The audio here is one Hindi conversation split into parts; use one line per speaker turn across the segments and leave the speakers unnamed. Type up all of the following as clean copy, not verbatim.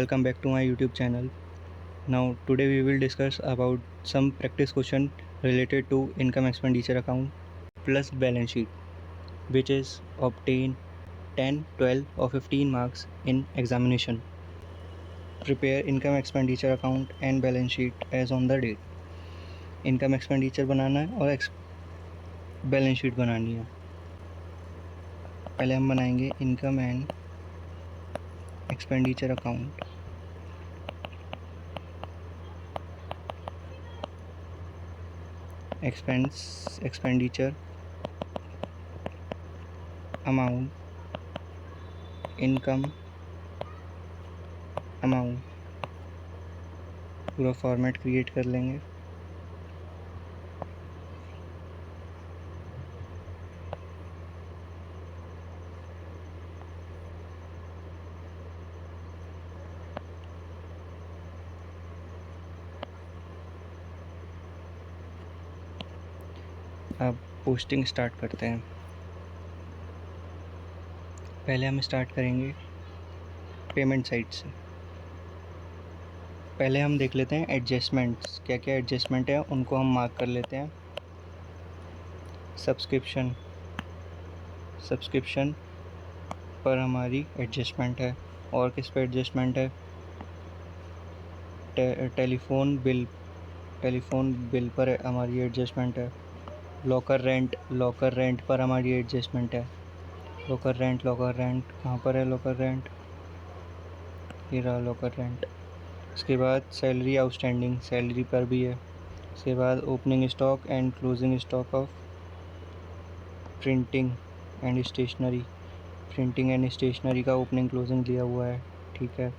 welcome back to my YouTube channel. Now today we will discuss about some practice question related to income expenditure account plus balance sheet, which is obtain 10, 12 or 15 marks in examination. Prepare income expenditure account and balance sheet as on the date. Income expenditure बनाना है और बैलेंस शीट बनानी है. पहले हम बनाएंगे income and expenditure account. Expenditure amount, income amount, पूरा फॉर्मेट क्रिएट कर लेंगे. अब पोस्टिंग स्टार्ट करते हैं. पहले हम स्टार्ट करेंगे पेमेंट साइट से. पहले हम देख लेते हैं एडजस्टमेंट्स, क्या क्या एडजस्टमेंट है उनको हम मार्क कर लेते हैं. सब्सक्रिप्शन पर हमारी एडजस्टमेंट है. और किस पर एडजस्टमेंट है? टेलीफोन बिल पर हमारी एडजस्टमेंट है. लॉकर रेंट पर हमारी एडजस्टमेंट है. लॉकर रेंट कहाँ पर है? लॉकर रेंट ये रहा लॉकर रेंट. उसके बाद सैलरी आउटस्टैंडिंग, सैलरी पर भी है. उसके बाद opening stock and closing stock of printing and stationery का ओपनिंग क्लोजिंग दिया हुआ है. ठीक है.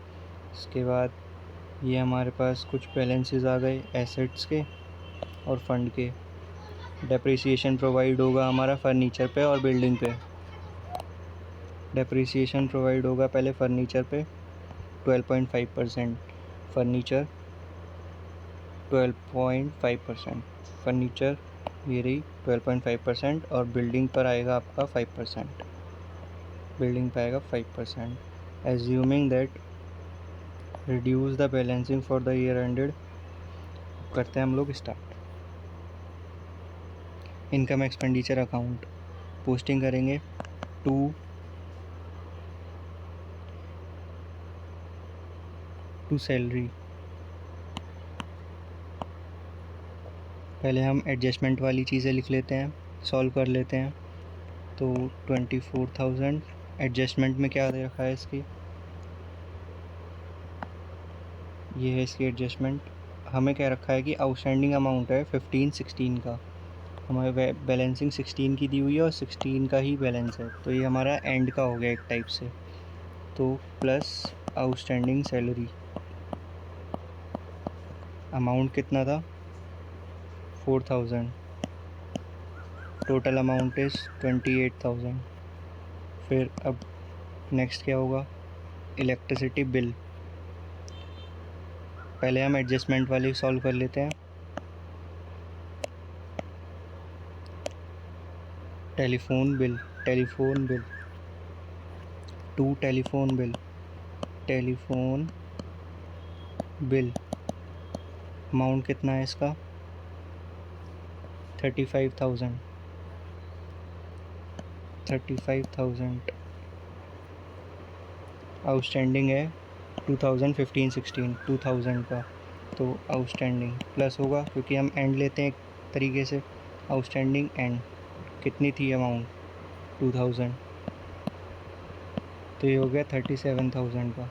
उसके बाद ये हमारे पास कुछ बैलेंसेस आ गए एसेट्स के और फंड के. डेप्रिसिएशन प्रोवाइड होगा हमारा फर्नीचर पे और बिल्डिंग पे. डेप्रिसिएशन प्रोवाइड होगा पहले फर्नीचर पे 12.5%, फर्नीचर 12.5%, फर्नीचर ये रही 12.5% और बिल्डिंग पर आएगा आपका 5%. बिल्डिंग पर आएगा 5%. Assuming that reduce the balancing for the year ended. करते हैं हम लोग start. Income expenditure account posting करेंगे टू सैलरी. पहले हम एडजस्टमेंट वाली चीज़ें लिख लेते हैं, सॉल्व कर लेते हैं. तो 24,000 एडजस्टमेंट में क्या दे रखा है इसकी, ये है इसकी एडजस्टमेंट. हमें क्या रखा है कि आउटस्टैंडिंग अमाउंट है 15-16 का. हमारे बैलेंसिंग 16 की दी हुई है और 16 का ही बैलेंस है, तो ये हमारा एंड का हो गया एक टाइप से. तो प्लस आउटस्टैंडिंग सैलरी अमाउंट कितना था? 4,000. Total amount is 28,000. फिर अब नेक्स्ट क्या होगा? Electricity bill. पहले हम एडजस्टमेंट वाली सॉल्व कर लेते हैं. Telephone bill to telephone bill amount कितना है इसका? 35,000. आउटस्टैंडिंग है 2015-16 2000 का. तो आउटस्टैंडिंग प्लस होगा क्योंकि हम एंड लेते हैं एक तरीके से. आउटस्टैंडिंग एंड कितनी थी अमाउंट? 2000. तो ये हो गया 37,000 का.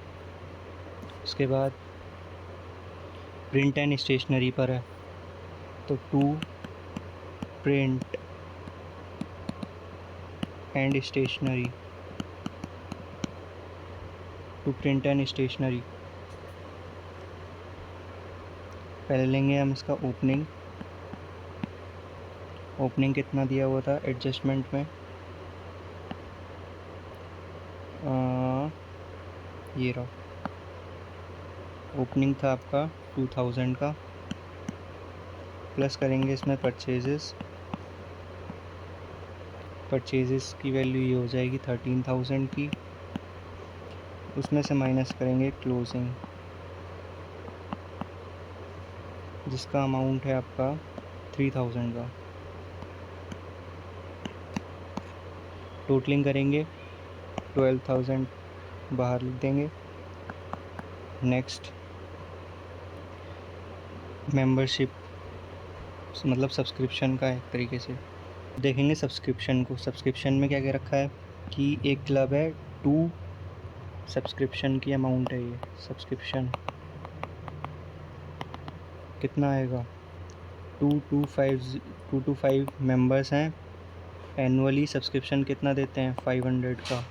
उसके बाद प्रिंट एंड स्टेशनरी पर है, तो टू प्रिंट एंड स्टेशनरी पहले लेंगे हम इसका ओपनिंग कितना दिया हुआ था एडजस्टमेंट में? ये रहा ओपनिंग था आपका 2000 का. प्लस करेंगे इसमें परचेजेस की वैल्यू ये हो जाएगी 13,000 की. उसमें से माइनस करेंगे क्लोजिंग जिसका अमाउंट है आपका 3000 का। टोटलिंग करेंगे 12,000 बाहर लिख देंगे। नेक्स्ट मेंबरशिप मतलब सब्सक्रिप्शन का एक तरीके से देखेंगे सब्सक्रिप्शन को। सब्सक्रिप्शन में क्या क्या रखा है कि एक क्लब है, 2 सब्सक्रिप्शन की अमाउंट है। ये सब्सक्रिप्शन कितना आएगा, 225 मेंबर्स हैं। एनुअली सब्सक्रिप्शन कितना देते हैं, 500 का।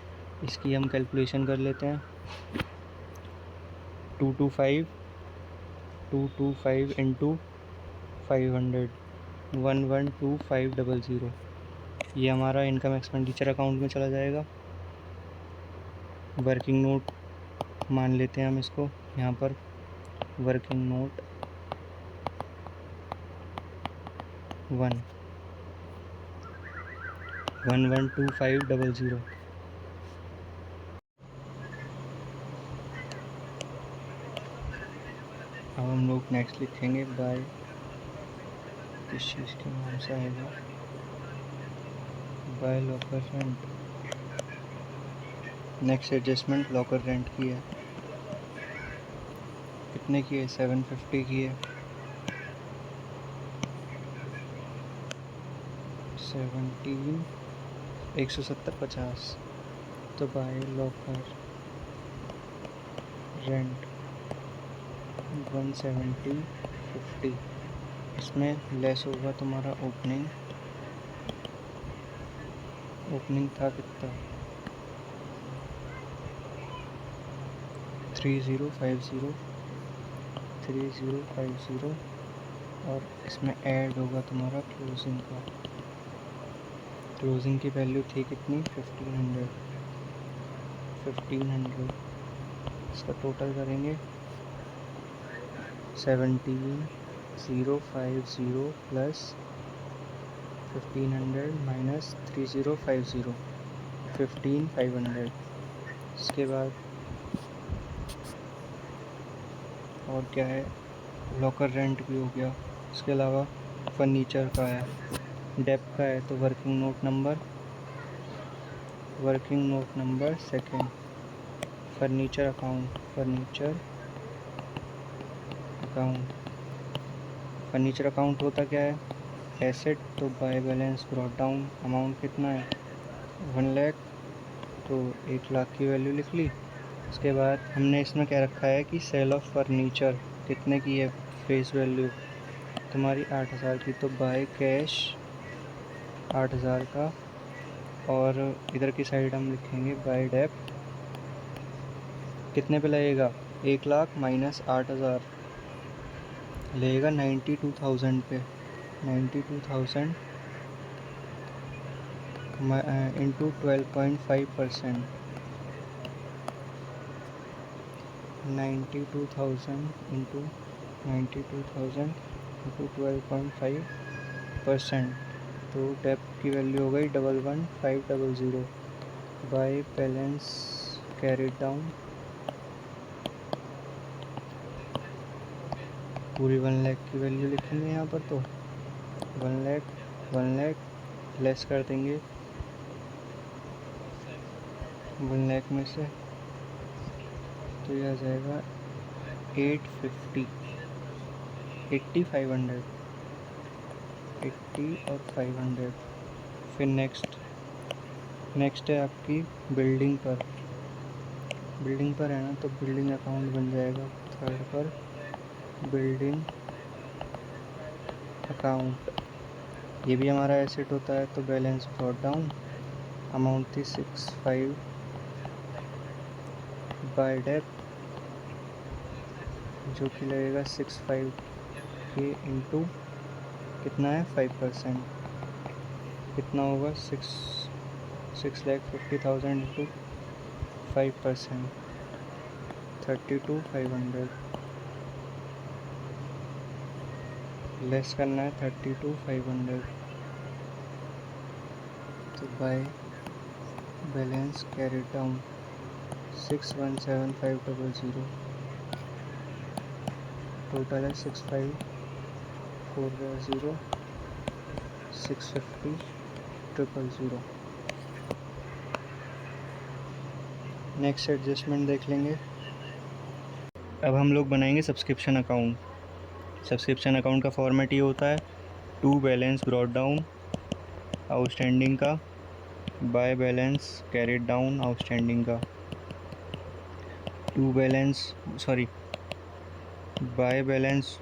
इसकी हम कैलकुलेशन कर लेते हैं। 225 इंटू 500, 112500। ये हमारा इनकम एक्सपेंडिचर अकाउंट में चला जाएगा। वर्किंग नोट मान लेते हैं हम इसको यहाँ पर। Working note 112500। अब हम लोग नेक्स्ट लिखेंगे बाय, किस चीज़ के नाम से आएगा, by locker rent. Next adjustment locker rent की है, कितने की है, 750 की है। 170 50। तो बाय लॉकर रेंट 170 50। इसमें लेस होगा तुम्हारा ओपनिंग था कितना, 3050। और इसमें ऐड होगा तुम्हारा क्लोजिंग का। क्लोजिंग की वैल्यू थी कितनी, 1500। इसका टोटल करेंगे 17050 प्लस 1500 माइनस 3050, 15500। इसके बाद और क्या है, लॉकर रेंट भी हो गया। इसके अलावा फर्नीचर का है, डेप का है। तो working note number second, furniture account. Furniture account होता क्या है, एसेट। तो bye balance brought down, amount कितना है, 1 लाख। तो 1 लाख की वैल्यू लिख ली। उसके बाद हमने इसमें क्या रखा है कि सेल ऑफ फर्नीचर कितने की है, फेस वैल्यू तुम्हारी 8000 की। तो बाय कैश 8000 का। और इधर की साइड हम लिखेंगे बाय डेप, कितने पे लगेगा, 1 लाख माइनस 8000 लगेगा 92,000 पे। 92,000 इंटू 12.5%। 92,000 इंटू 12.5%। तो डेप की वैल्यू हो गई 11500। बाय बैलेंस कैरिड डाउन पूरी 1 लाख की वैल्यू लिखेंगे यहाँ पर। तो 1 लाख लेस कर देंगे 1 लाख में से। तो यह आ जाएगा 850, 8500, 80 और 500। फिर नेक्स्ट है आपकी बिल्डिंग पर है ना। तो बिल्डिंग अकाउंट बन जाएगा थर्ड पर, बिल्डिंग अकाउंट। ये भी हमारा एसेट होता है। तो बैलेंस ब्रॉट डाउन, अमाउंट थी 65 बाय डेप, जो कि लगेगा 65 के इंटू कितना है 5%। कितना होगा 6,50,000 इंटू 5%, 32,500। लेस करना है 32,500। तो by balance carry down 617500। Total है 65 40650 000। नेक्स्ट एडजस्टमेंट देख लेंगे। अब हम लोग बनाएंगे सब्सक्रिप्शन अकाउंट। सब्सक्रिप्शन अकाउंट का फॉर्मेट ये होता है, to balance brought down outstanding का, by balance carried down outstanding का, by balance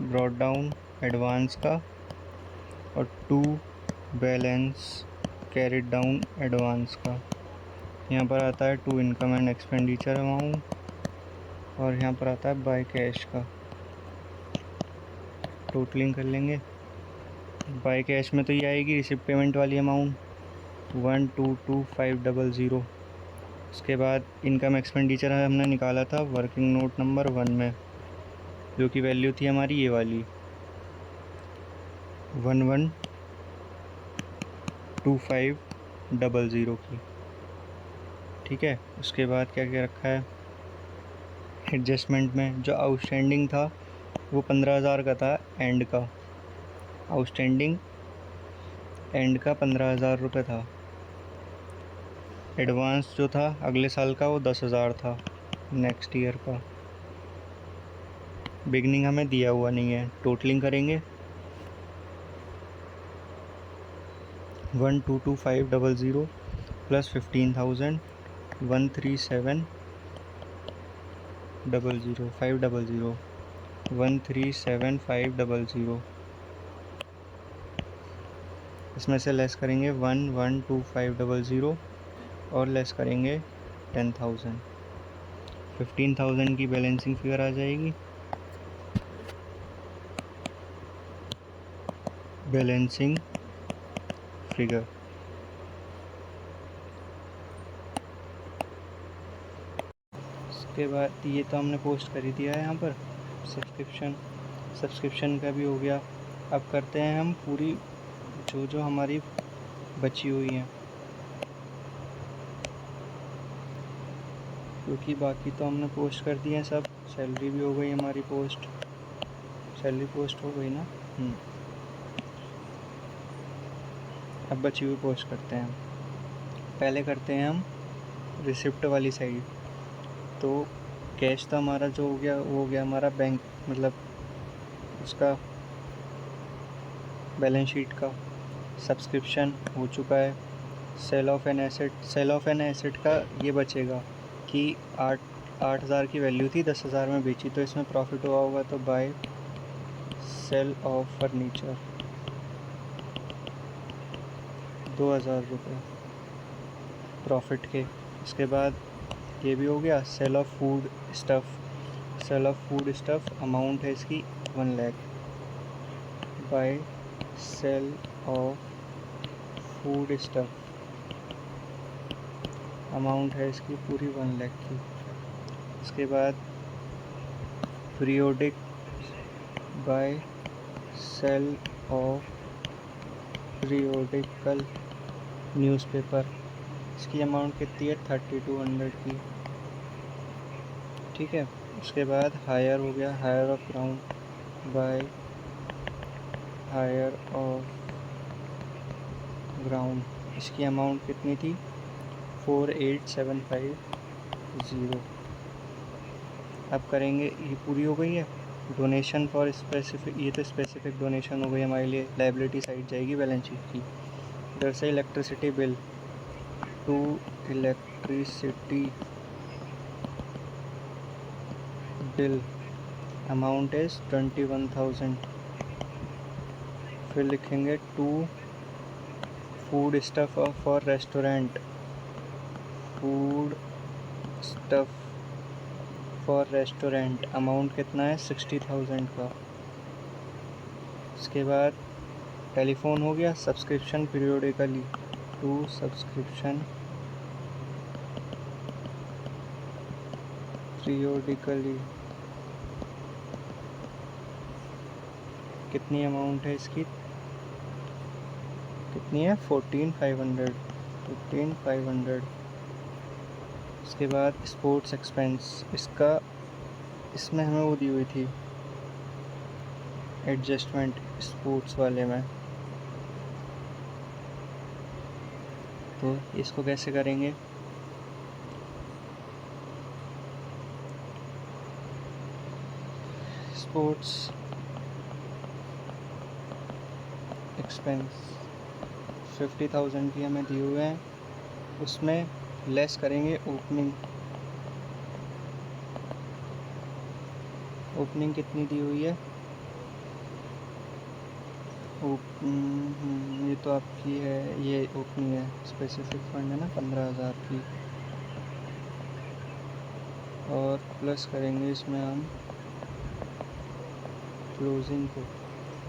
brought down advance का, और to balance carried down advance का। यहाँ पर आता है to income and expenditure amount, और यहाँ पर आता है बाय कैश का। टोटलिंग कर लेंगे। बाय कैश में तो ये आएगी रिसिप्ट पेमेंट वाली अमाउंट 1222500। उसके बाद इनकम एक्सपेंडिचर हमने निकाला था वर्किंग नोट नंबर 1 में, जो कि वैल्यू थी हमारी ये वाली 1125000 की। ठीक है, उसके बाद क्या क्या रखा है एडजस्टमेंट में, जो आउटस्टैंडिंग था वो 15,000 का था, एंड का आउटस्टैंडिंग एंड का 15,000 रुपये था। एडवांस जो था अगले साल का वो 10,000 था, नेक्स्ट ईयर का। बिगनिंग हमें दिया हुआ नहीं है। टोटलिंग करेंगे 1222500 प्लस 15,000 13700 500 137,500। इसमें से लेस करेंगे 112,500 और लेस करेंगे 10,000। 15,000 की बैलेंसिंग फिगर आ जाएगी। बैलेंसिंग फिगर इसके बाद ये तो हमने पोस्ट कर ही दिया है यहाँ पर। सब्सक्रिप्शन का भी हो गया। अब करते हैं हम पूरी जो हमारी बची हुई हैं, क्योंकि बाकी तो हमने पोस्ट कर दिए हैं सब। सैलरी भी हो गई हमारी पोस्ट, सैलरी पोस्ट हो गई ना। अब बची हुई पोस्ट करते हैं। पहले करते हैं हम रिसिप्ट वाली साइड। तो कैश तो हमारा जो हो गया वो हो गया हमारा बैंक, मतलब उसका बैलेंस शीट का। सब्सक्रिप्शन हो चुका है। सेल ऑफ एन एसेट का ये बचेगा कि 8,000 की वैल्यू थी, 10,000 में बेची, तो इसमें प्रॉफिट हुआ होगा, तो बाय सेल ऑफ फर्नीचर 2,000 रुपये प्रॉफिट के। इसके बाद ये भी हो गया। Sale of food stuff amount है इसकी 1 lakh. By sale of food stuff amount है इसकी पूरी 1 लाख की। इसके बाद periodic by sale of periodical newspaper, इसकी अमाउंट कितनी है 3200 की। ठीक है, उसके बाद हायर हो गया, hire of ground by hire of ground, इसकी अमाउंट कितनी थी 48,750। अब करेंगे, ये पूरी हो गई है। डोनेशन फॉर स्पेसिफिक, ये तो स्पेसिफिक डोनेशन हो गई हमारे लिए। लाइबिलिटी साइड जाएगी बैलेंस शीट की। इधर से electricity bill, to electricity bill amount is 21,000। फिर लिखेंगे to food stuff for restaurant, food stuff for restaurant amount कितना है 60,000 का। इसके बाद टेलीफोन हो गया। Subscription periodically, to subscription periodically, कितनी अमाउंट है इसकी, कितनी है 14,500। इसके बाद स्पोर्ट्स एक्सपेंस, इसमें हमें वो दी हुई थी एडजस्टमेंट स्पोर्ट्स वाले में। तो इसको कैसे करेंगे? स्पोर्ट्स एक्सपेंस 50,000 की हमें दिए हुए हैं, उसमें लेस करेंगे ओपनिंग। ओपनिंग कितनी दी हुई है? ये तो आपकी है, ये ओपनिंग है, स्पेसिफिक फंड है ना 15,000 की। और प्लस करेंगे इसमें हम क्लोजिंग को।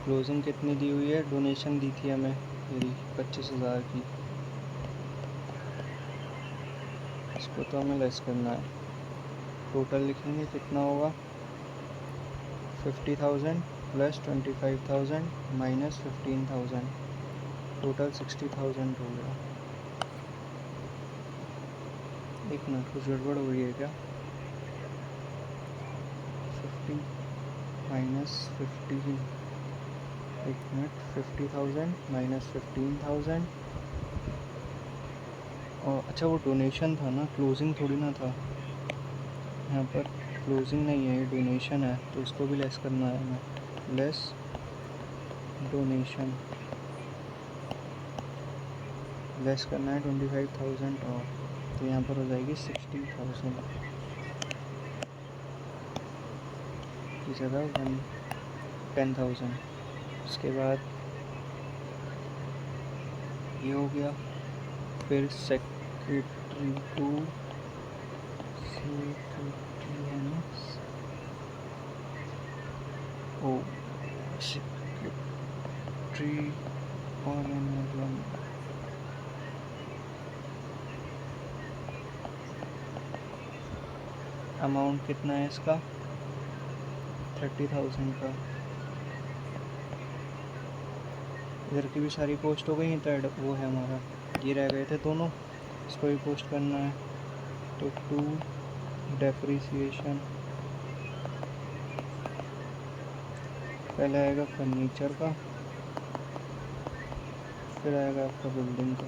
क्लोजिंग कितनी दी हुई है? डोनेशन दी थी हमें मेरी 25,000 की, इसको तो हमें लेस करना है। टोटल लिखेंगे कितना होगा? 50,000 प्लस 25,000 माइनस 15,000, टोटल 60,000 हो गया। एक मिनट, कुछ गड़बड़ हो रही है क्या? 50 माइनस 15, एक मिनट, 50,000 माइनस 15,000। और अच्छा, वो डोनेशन था ना, क्लोजिंग थोड़ी ना था। यहाँ पर क्लोजिंग नहीं है, ये डोनेशन है, तो इसको भी लेस करना है हमें। लेस डोनेशन, लेस करना है 25,000 और, तो यहाँ पर हो जाएगी 60,000 की जगह 10,000। उसके बाद ये हो गया। फिर सेक्रेटरी टू, सेक्रेटरी है ना, ओ सेक्रेटरी और अमाउंट कितना है इसका? 30,000 का। इधर की भी सारी पोस्ट हो गई, थर्ड वो है हमारा, ये रह गए थे दोनों, इसको भी पोस्ट करना है। तो 2 डेप्रिसिएशन, पहले आएगा फर्नीचर का, फिर आएगा आपका बिल्डिंग का।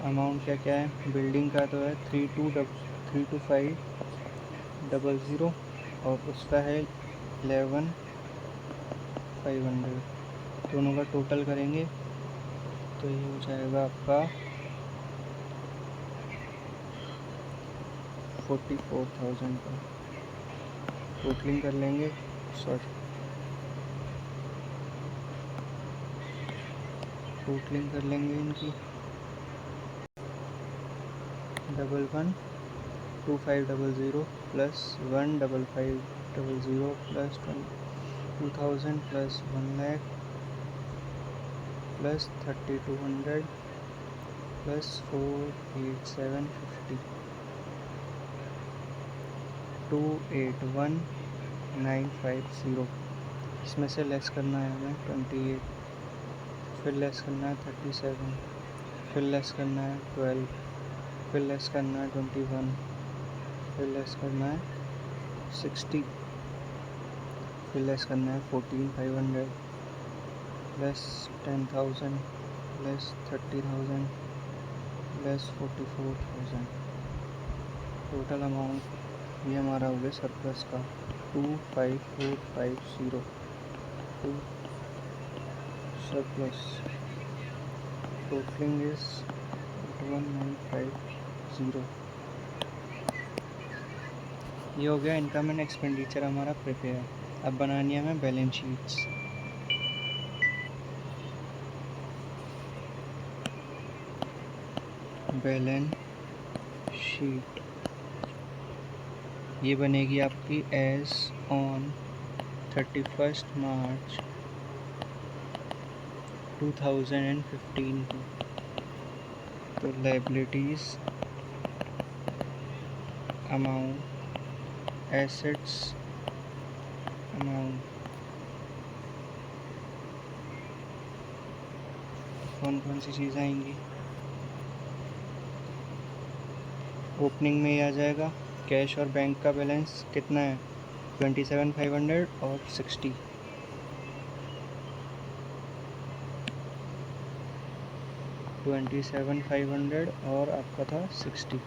अमाउंट क्या क्या है? बिल्डिंग का तो है 32,500 और उसका है 11,500। दोनों का टोटल करेंगे तो ये हो जाएगा आपका 44,000 का। टोटलिंग कर लेंगे, टोटलिंग कर लेंगे इनकी। 11,2500 plus 1,5500 plus 2,000 plus 1,00,000 plus 3,200 plus 4,8750, 2,81,950। इसमें से लेस करना है हमें 28, फिर लेस करना है 37, फिर लेस करना है 12, फिर लेस करना है 21, फिर लेस करना है 60, फिर लेस करना है 14,500 plus 10,000 plus 30,000 plus 44,000। Total amount ये हमारा हो गया सरप्लस का 25,450। To surplus, totalling is 81,950। ये हो गया इनकम एंड एक्सपेंडिचर हमारा प्रिपेयर। अब बनानी है हमें बैलेंस शीट्स। बैलेंस शीट ये बनेगी आपकी एज ऑन 31 मार्च 2015 की। तो लायबिलिटीज़ अमाउंट, एसेट्स अमाउंट, कौन कौन सी चीज़ें आएंगी? ओपनिंग में ही आ जाएगा कैश और बैंक का बैलेंस कितना है 27,500 और 60। 27,500 और आपका था 60।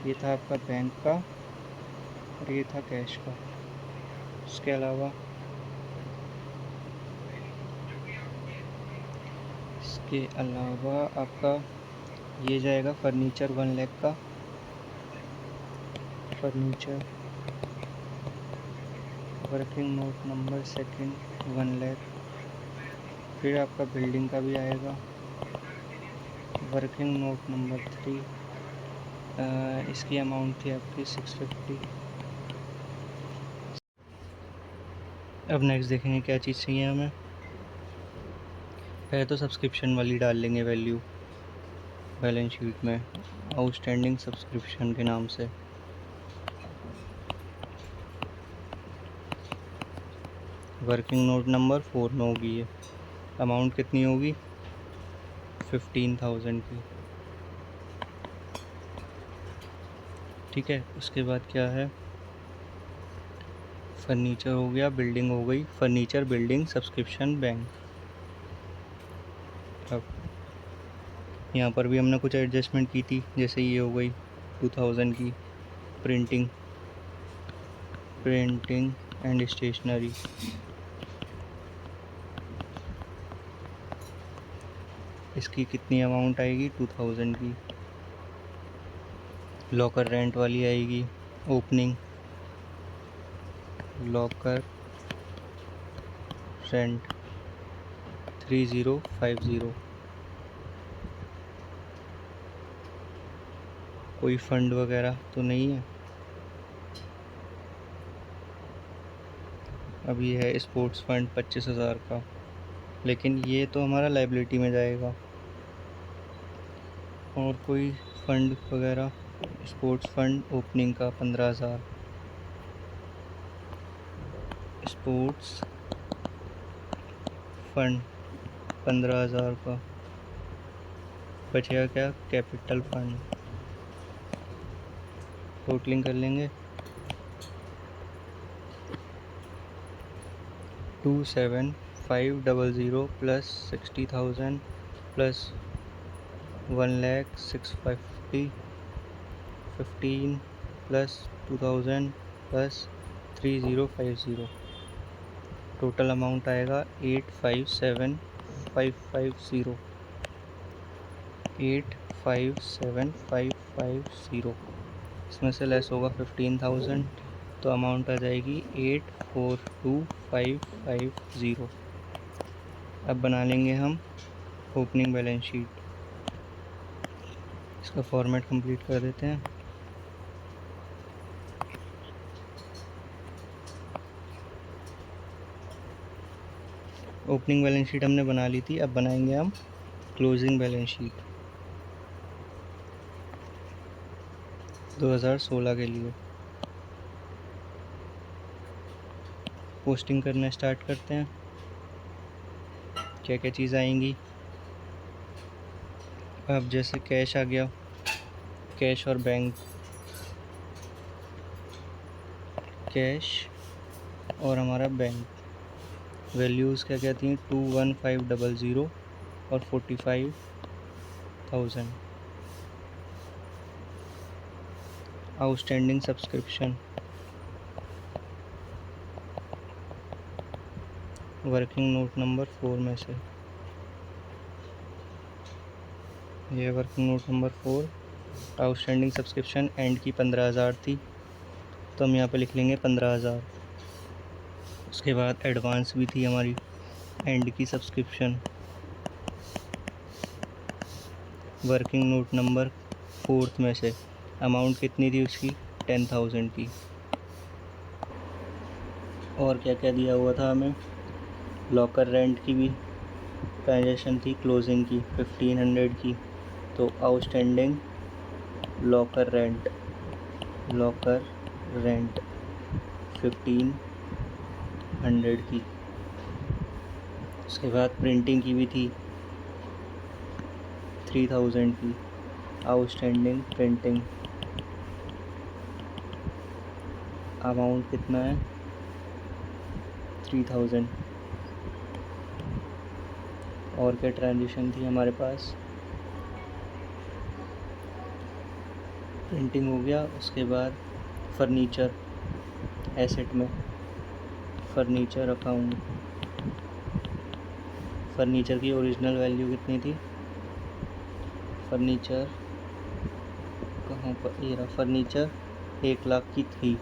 ये था आपका बैंक का और ये था कैश का। उसके अलावा आपका ये जाएगा फर्नीचर 1 लाख का। Furniture working note number second 1 lakh. फिर आपका बिल्डिंग का भी आएगा वर्किंग नोट नंबर 3। इसकी अमाउंट थी आपकी 650। अब नेक्स्ट देखेंगे क्या चीज़ चाहिए हमें। पहले तो सब्सक्रिप्शन वाली डाल लेंगे वैल्यू बैलेंस शीट में, आउटस्टैंडिंग सब्सक्रिप्शन के नाम से। वर्किंग नोट नंबर 4 में होगी ये। अमाउंट कितनी होगी 15,000 की। ठीक है, उसके बाद क्या है, फर्नीचर हो गया, बिल्डिंग हो गई। Furniture, building, subscription, bank. अब यहाँ पर भी हमने कुछ एडजस्टमेंट की थी, जैसे ये हो गई 2000 की। प्रिंटिंग एंड स्टेशनरी, इसकी कितनी अमाउंट आएगी 2000 की। लॉकर रेंट वाली आएगी, ओपनिंग लॉकर रेंट 3050। कोई फंड वगैरह तो नहीं है। अभी है स्पोर्ट्स फंड 25,000 का, लेकिन ये तो हमारा लाइबिलिटी में जाएगा। और कोई फंड वगैरह, स्पोर्ट्स फंड ओपनिंग का 15,000। स्पोर्ट्स फंड 15,000 का। बचेगा क्या, कैपिटल फंड। टोटलिंग कर लेंगे 27,500 plus 60,000 plus 1,650, 15 plus 2000 plus 3050। Total amount आएगा 857,550। 857,550। इसमें से लेस होगा 15,000, तो अमाउंट आ जाएगी 842,550। अब बना लेंगे हम ओपनिंग बैलेंस शीट। इसका फॉर्मेट कंप्लीट कर देते हैं। ओपनिंग बैलेंस शीट हमने बना ली थी, अब बनाएंगे हम क्लोजिंग बैलेंस शीट 2016 के लिए। पोस्टिंग करना स्टार्ट करते हैं। क्या क्या चीज़ आएंगी, अब जैसे कैश आ गया, कैश और बैंक। कैश और हमारा बैंक, वैल्यूज़ क्या क्या थी 21500 और 45,000। Outstanding subscription, working note number 4 में से। ये working note number 4। Outstanding subscription and की 15,000 थी, तो हम यहाँ पे लिख लेंगे 15,000। उसके बाद एडवांस भी थी हमारी एंड की सब्सक्रिप्शन, वर्किंग नोट नंबर 4 में से। अमाउंट कितनी थी उसकी 10,000 की। और क्या क्या दिया हुआ था हमें, लॉकर रेंट की भी ट्रांजेक्शन थी क्लोजिंग की 1500 की। तो आउटस्टैंडिंग लॉकर रेंट 1500 की। उसके बाद प्रिंटिंग की भी थी 3000 की। आउटस्टैंडिंग प्रिंटिंग अमाउंट कितना है 3000। और क्या ट्रांजेक्शन थी हमारे पास, प्रिंटिंग हो गया। उसके बाद फर्नीचर एसेट में, फर्नीचर अकाउंट, फर्नीचर की ओरिजिनल वैल्यू कितनी थी, फर्नीचर कहाँ पर, ये रहा फर्नीचर 1,00,000 की थी।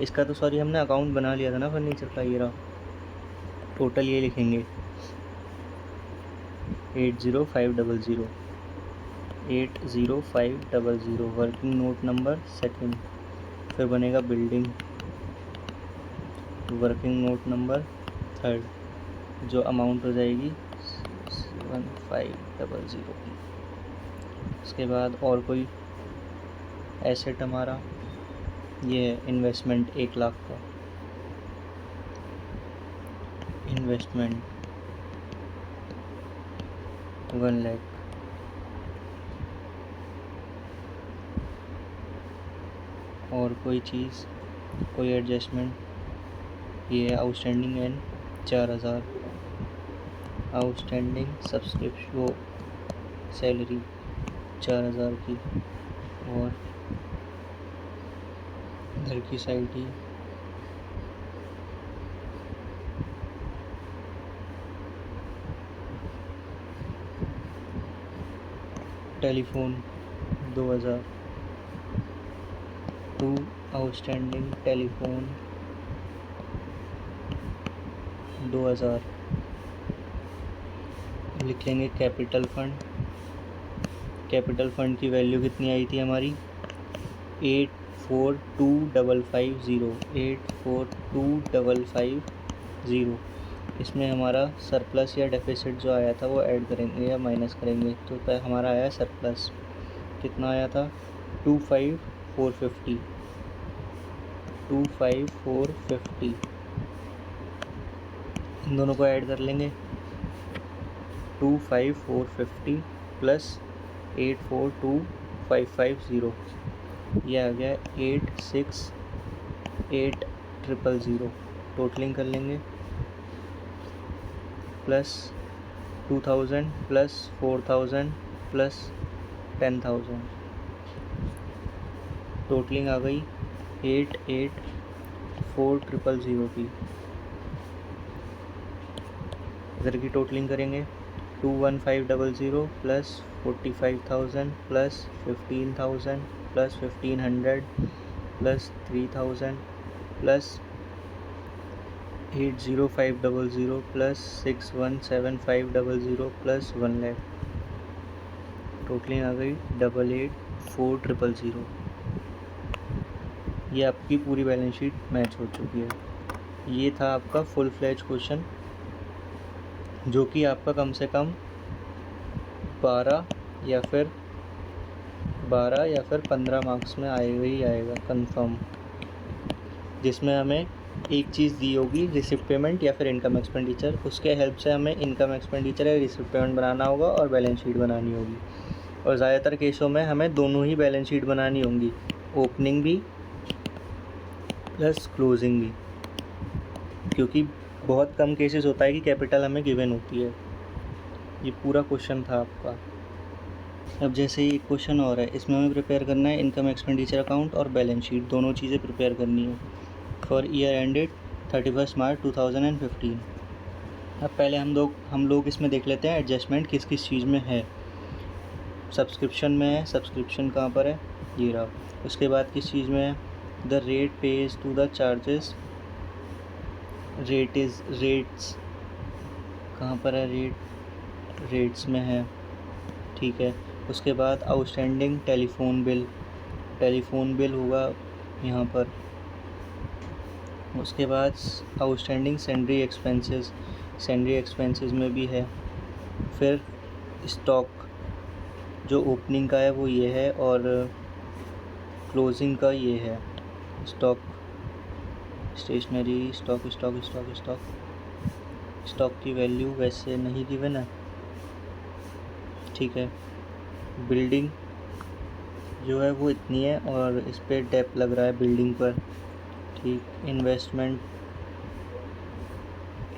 इसका तो सॉरी हमने अकाउंट बना लिया था ना फर्नीचर का, ये रहा। टोटल ये लिखेंगे 80500, 80500 वर्किंग नोट नंबर सेकंड। फिर बनेगा building, working note number third, जो अमाउंट हो जाएगी 1500 की। उसके बाद और कोई एसेट हमारा ये है इन्वेस्टमेंट 1,00,000 का, इन्वेस्टमेंट 1,00,000। और कोई चीज़, कोई एडजस्टमेंट, ये है आउटस्टैंडिंग एंड 4,000, आउटस्टैंडिंग सब्सक्रिप्शन वो सैलरी 4,000 की। और इधर की साइड ही टेलीफोन 2,000, टू आउटस्टैंडिंग टेलीफोन 2,000। लिख लेंगे कैपिटल फंड, कैपिटल फंड की वैल्यू कितनी आई थी हमारी 842,550, 842,550। इसमें हमारा सरप्लस या डेफिसिट जो आया था वो ऐड करेंगे या माइनस करेंगे। तो हमारा आया सरप्लस, कितना आया था 25,450, 25,450। इन दोनों को ऐड कर लेंगे, 25,450 प्लस 842,550, ये आ गया 86,800। टोटलिंग कर लेंगे, प्लस 2,000 प्लस 4,000 प्लस 10,000, टोटलिंग आ गई 88,400 की। इधर की टोटलिंग करेंगे 21,500 plus 45,000 plus 15,000 plus 1,500 plus 3,000 plus 80500 plus 617,500 plus 1,00,000, totalling आ गई 88,400। ये आपकी पूरी बैलेंस शीट मैच हो चुकी है। ये था आपका फुल फ्लैज क्वेश्चन, जो कि आपका कम से कम 12 या फिर 15 मार्क्स में आएगा ही आएगा कंफर्म, जिसमें हमें एक चीज़ दी होगी रिसिप्ट पेमेंट या फिर इनकम एक्सपेंडिचर। उसके हेल्प से हमें इनकम एक्सपेंडिचर या रिसिप्ट पेमेंट बनाना होगा और बैलेंस शीट बनानी होगी। और ज़्यादातर केसों में हमें दोनों ही बैलेंस शीट बनानी होंगी, ओपनिंग भी प्लस क्लोजिंग भी, क्योंकि बहुत कम केसेस होता है कि कैपिटल हमें गिवन होती है। ये पूरा क्वेश्चन था आपका। अब जैसे ही एक क्वेश्चन और है, इसमें हमें प्रिपेयर करना है इनकम एक्सपेंडिचर अकाउंट और बैलेंस शीट, दोनों चीज़ें प्रिपेयर करनी है फॉर ईयर एंडेड 31 मार्च 2015। अब पहले हम लोग इसमें देख लेते हैं एडजस्टमेंट किस किस चीज़ में है। सब्सक्रिप्शन में है, सब्सक्रिप्शन कहाँ पर है, ये रहा। उसके बाद किस चीज़ में है, the rate page to the charges, rates कहाँ पर है, रेट्स में है, ठीक है। उसके बाद आउटस्टैंडिंग टेलीफोन बिल होगा यहाँ पर। उसके बाद आउटस्टैंडिंग सैंडरी एक्सपेंसेस में भी है। फिर स्टॉक जो ओपनिंग का है वो ये है और क्लोजिंग का ये है। स्टॉक, स्टेशनरी स्टॉक की वैल्यू वैसे नहीं गिवन है, ठीक है। बिल्डिंग जो है वो इतनी है और इस पर डेप लग रहा है बिल्डिंग पर, ठीक, investment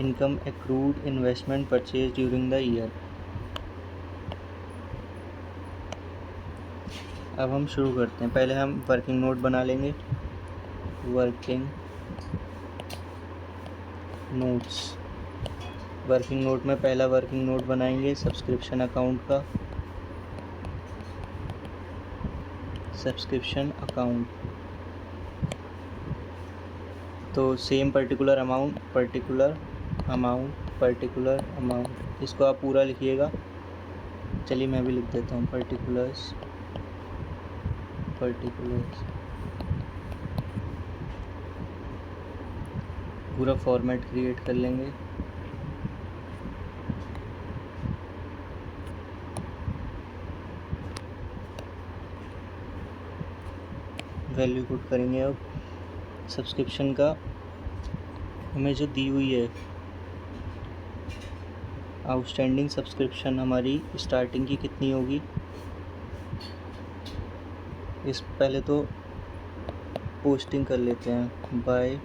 income accrued investment purchase during the year. अब हम शुरू करते हैं। पहले हम वर्किंग नोट बना लेंगे। वर्किंग नोट्स, वर्किंग नोट में पहला वर्किंग नोट बनाएंगे सब्सक्रिप्शन अकाउंट का। सब्सक्रिप्शन अकाउंट, तो सेम पर्टिकुलर अमाउंट, इसको आप पूरा लिखिएगा। चलिए मैं भी लिख देता हूँ, पर्टिकुलर्स पूरा फॉर्मेट क्रिएट कर लेंगे। वैल्यू पुट करेंगे। अब सब्सक्रिप्शन का हमें जो दी हुई है आउटस्टैंडिंग सब्सक्रिप्शन हमारी स्टार्टिंग की कितनी होगी, इस पहले तो पोस्टिंग कर लेते हैं। By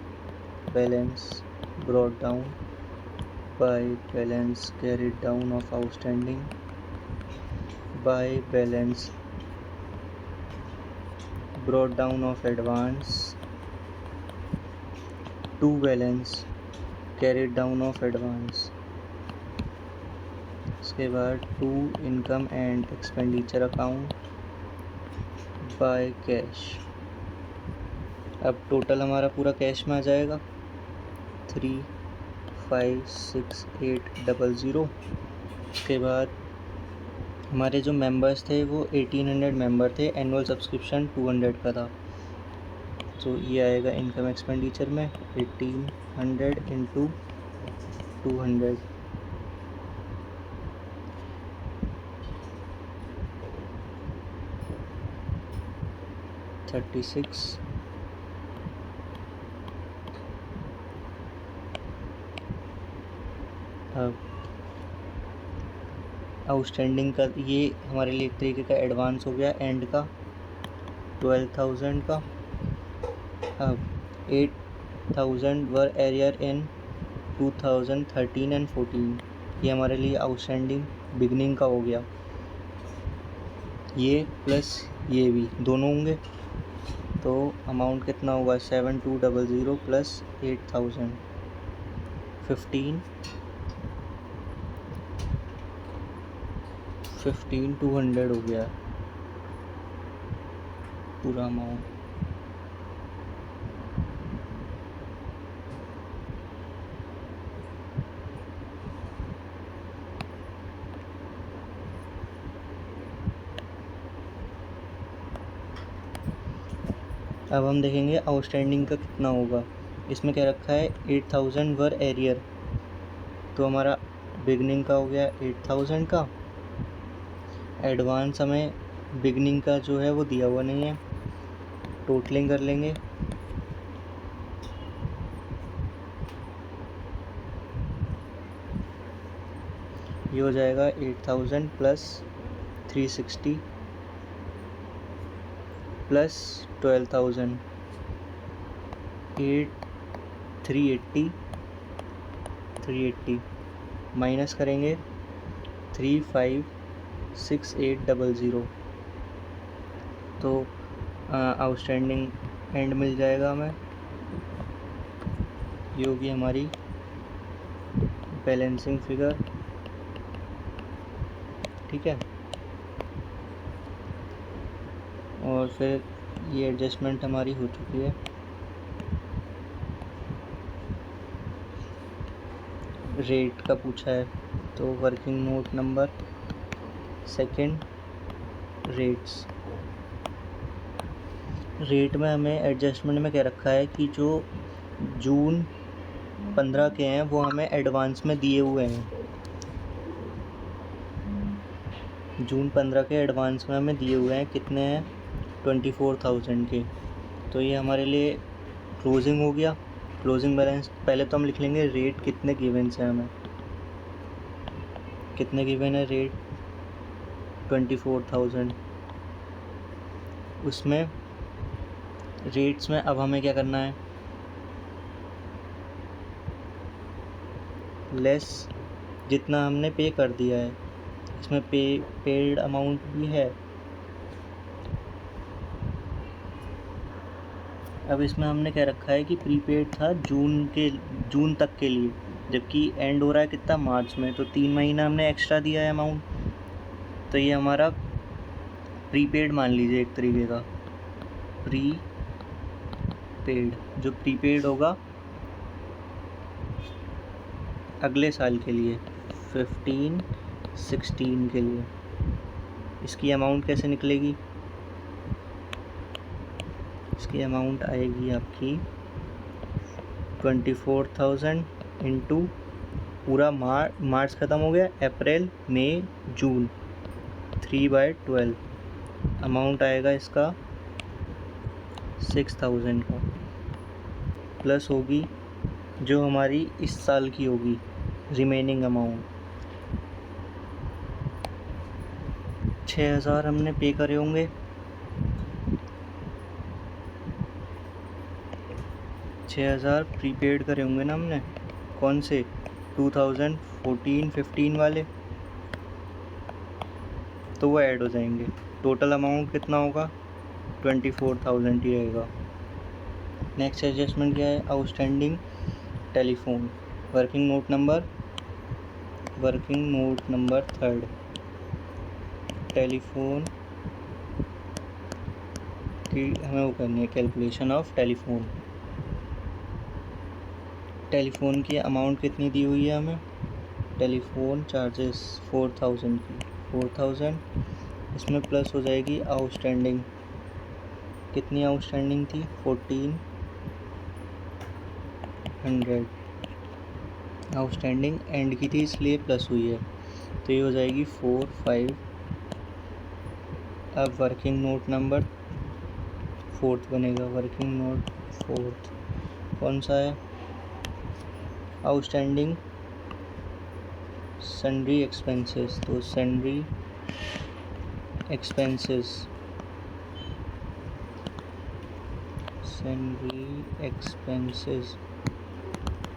balance brought down, by balance carried down of outstanding, by balance brought down of advance, to balance carried down of advance. इसके बाद to income and expenditure account by cash. अब टोटल हमारा पूरा कैश में आ जाएगा 356,800। उसके बाद हमारे जो मेंबर्स थे वो 1800 मेंबर थे, एनुअल सब्सक्रिप्शन 200 का था। तो ये आएगा इनकम एक्सपेंडिचर में 1800 इंटू 200, 36। अब आउटस्टैंडिंग का ये हमारे लिए एक तरीके का एडवांस हो गया एंड का 12,000 का। अब 8,000 वर एरियर इन 2013 एंड 14, ये हमारे लिए आउटस्टैंडिंग बिगनिंग का हो गया। ये प्लस ये भी दोनों होंगे, तो अमाउंट कितना होगा 7200 प्लस 8,000, 15,200 हो गया पूरा अमाउंट। अब हम देखेंगे आउटस्टैंडिंग का कितना होगा। इसमें क्या रखा है 8,000 वर एरियर, तो हमारा बिगनिंग का हो गया 8,000 का। एडवांस हमें बिगनिंग का जो है वो दिया हुआ नहीं है, टोटलिंग कर लेंगे। ये हो जाएगा 8,000 प्लस 360 प्लस 12,000, 380 माइनस करेंगे 356800, तो आउटस्टैंडिंग एंड मिल जाएगा हमें। ये होगी हमारी बैलेंसिंग फिगर, ठीक है। और फिर ये एडजस्टमेंट हमारी हो चुकी है। रेट का पूछा है, तो working note number second rates. Rate में हमें एडजस्टमेंट में क्या रखा है कि जो जून 15 के हैं वो हमें एडवांस में दिए हुए हैं। जून 15 के एडवांस में हमें दिए हुए हैं, कितने हैं 24,000 के। तो ये हमारे लिए क्लोजिंग हो गया। क्लोजिंग बैलेंस पहले तो हम लिख लेंगे रेट कितने गिवन है, हमें कितने गिवन है रेट 24,000। उसमें रेट्स में अब हमें क्या करना है, लेस जितना हमने पे कर दिया है। इसमें पेड अमाउंट भी है। अब इसमें हमने क्या रखा है कि प्रीपेड था जून तक के लिए, जबकि एंड हो रहा है कितना, मार्च में, तो 3 महीना हमने एक्स्ट्रा दिया है अमाउंट। तो ये हमारा प्रीपेड मान लीजिए एक तरीके का। प्रीपेड, जो प्रीपेड होगा अगले साल के लिए 15-16 के लिए। इसकी अमाउंट कैसे निकलेगी? इसकी अमाउंट आएगी आपकी 24,000 इंटू पूरा मार्च ख़त्म हो गया, अप्रैल मई जून, 3/12 अमाउंट आएगा इसका 6,000 का। प्लस होगी जो हमारी इस साल की होगी रिमेनिंग अमाउंट, 6,000 हमने पे करे होंगे। 6,000 प्रीपेड करे होंगे ना हमने, कौन से, 2014-15 वाले, तो वो ऐड हो जाएंगे। टोटल अमाउंट कितना होगा? 24,000 ही रहेगा। नेक्स्ट एडजस्टमेंट क्या है? Outstanding telephone, working note number 3rd, telephone की हमें वो करनी है कैलकुलेशन ऑफ टेलीफोन की अमाउंट कितनी दी हुई है हमें? टेलीफोन चार्जेस 4,000 की, 4,000 इसमें प्लस हो जाएगी आउटस्टैंडिंग। कितनी आउटस्टैंडिंग थी? 1,400 आउटस्टैंडिंग एंड की थी, इसलिए प्लस हुई है, तो ये हो जाएगी 4,5। अब वर्किंग नोट नंबर 4th बनेगा। वर्किंग नोट 4th कौन सा है? आउटस्टैंडिंग सन्ड्री एक्सपेंसेस, तो सन्ड्री एक्सपेंसेस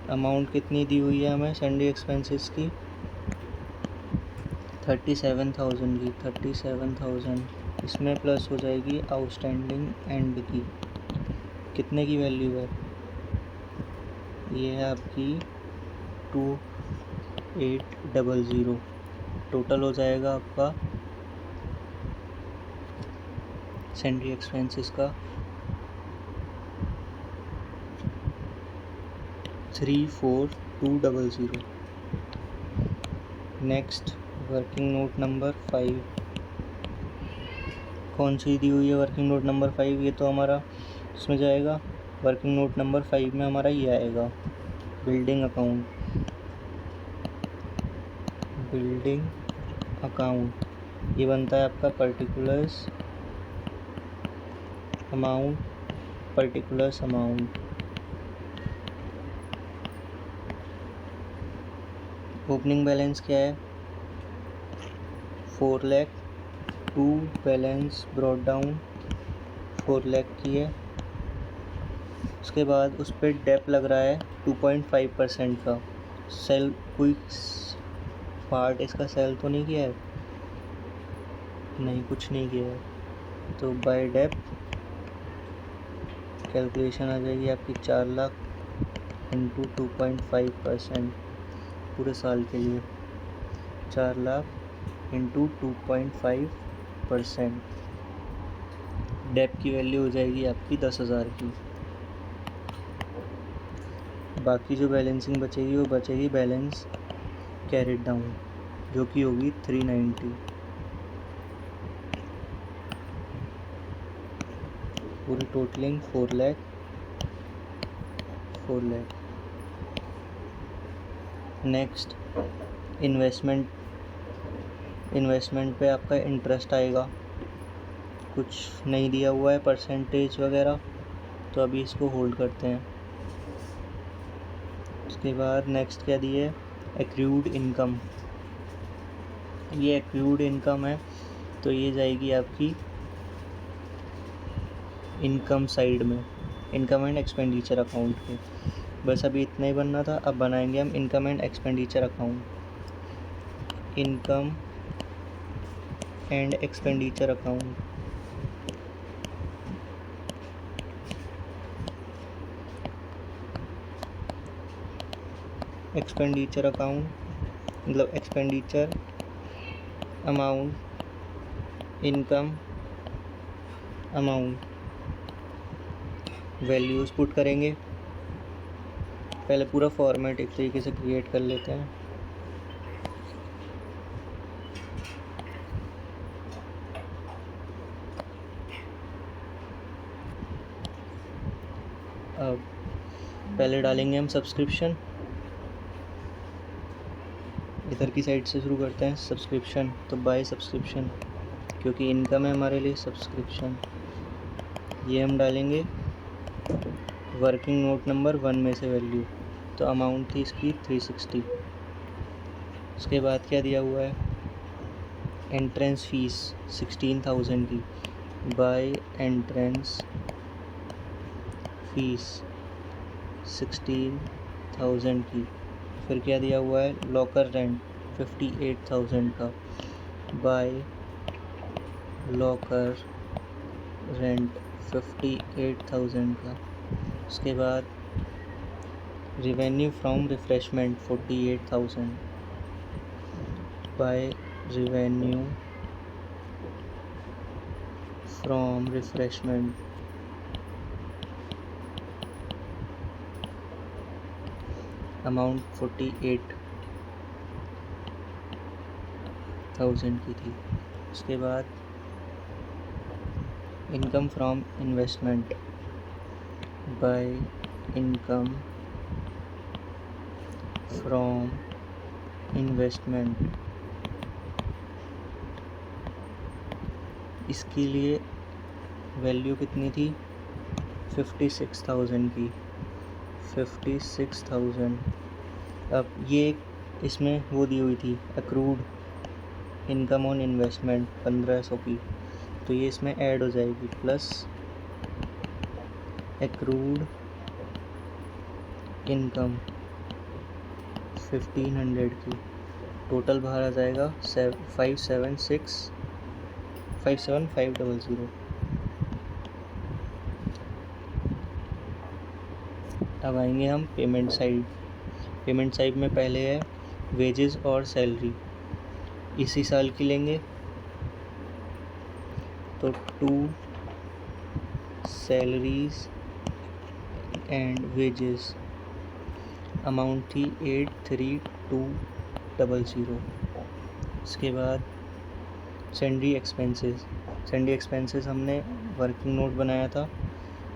अमाउंट कितनी दी हुई है हमें सन्ड्री एक्सपेंसेस की? 37,000 की, 37,000 इसमें प्लस हो जाएगी आउटस्टैंडिंग एंड की। कितने की वैल्यू है? ये है आपकी 2,800। टोटल हो जाएगा आपका सन्ड्री एक्सपेंसेस का 34,200। नेक्स्ट वर्किंग नोट नंबर 5 कौन सी दी हुई है? वर्किंग नोट नंबर 5 ये तो हमारा इसमें जाएगा। वर्किंग नोट नंबर 5 में हमारा ये आएगा बिल्डिंग अकाउंट। ये बनता है आपका पर्टिकुलर्स अमाउंट। ओपनिंग बैलेंस क्या है? 4 lakh. To balance brought down 4 lakh की है। उसके बाद उस पर डेप लग रहा है 2.5% का। सेल कोई पार्ट इसका सेल तो नहीं किया है? नहीं, कुछ नहीं किया है, तो बाय डेप कैलकुलेशन आ जाएगी आपकी 4 लाख इंटू 2.5% पूरे साल के लिए। 4 लाख इंटू 2.5%। डेप की वैल्यू हो जाएगी आपकी 10,000 की। बाकी जो बैलेंसिंग बचेगी वो बचेगी बैलेंस कैरिड डाउन, जो कि होगी 390। पूरी टोटलिंग 4 लाख। नेक्स्ट इन्वेस्टमेंट पे आपका इंटरेस्ट आएगा। कुछ नहीं दिया हुआ है परसेंटेज वगैरह, तो अभी इसको होल्ड करते हैं। उसके बाद नेक्स्ट क्या दिए? Accrued income. ये एक्रूड इनकम है, तो ये जाएगी आपकी इनकम साइड में, इनकम एंड एक्सपेंडिचर अकाउंट पे। बस अभी इतना ही बनना था। अब बनाएंगे हम income and expenditure account. Income and expenditure account. Expenditure account मतलब expenditure amount, income amount, values put करेंगे। पहले पूरा फॉर्मेट एक तरीके से क्रिएट कर लेते हैं। अब पहले डालेंगे हम सब्सक्रिप्शन। इधर की साइड से शुरू करते हैं सब्सक्रिप्शन, तो बाय सब्सक्रिप्शन, क्योंकि इनकम है हमारे लिए सब्सक्रिप्शन। ये हम डालेंगे वर्किंग नोट नंबर 1 में से वैल्यू, तो अमाउंट थी इसकी 360। उसके बाद क्या दिया हुआ है, एंट्रेंस फीस 16,000 की, बाय एंट्रेंस फीस 16,000 की। फिर क्या दिया हुआ है, लॉकर रेंट 58,000 का, बाय लॉकर रेंट 58,000 का। उसके बाद revenue from refreshment 48,000, by revenue from refreshment amount 48,000 की थी। उसके बाद income from investment, by income from investment, इसके लिए वैल्यू कितनी थी, 56,000 की, 56,000। अब ये इसमें वो दी हुई थी अक्रूड इनकम ऑन इन्वेस्टमेंट 1500 की, तो ये इसमें ऐड हो जाएगी, प्लस एक्रूड इनकम 1500 की। टोटल बाहर आ जाएगा 57500। अब आएंगे हम पेमेंट साइड। पेमेंट साइड में पहले है वेजेस और सैलरी, इसी साल की लेंगे, तो 2 सैलरीज एंड वेजेस, अमाउंट थी 83200। इसके बाद सैंडी एक्सपेंसेस। सैंडी एक्सपेंसेस हमने वर्किंग नोट बनाया था,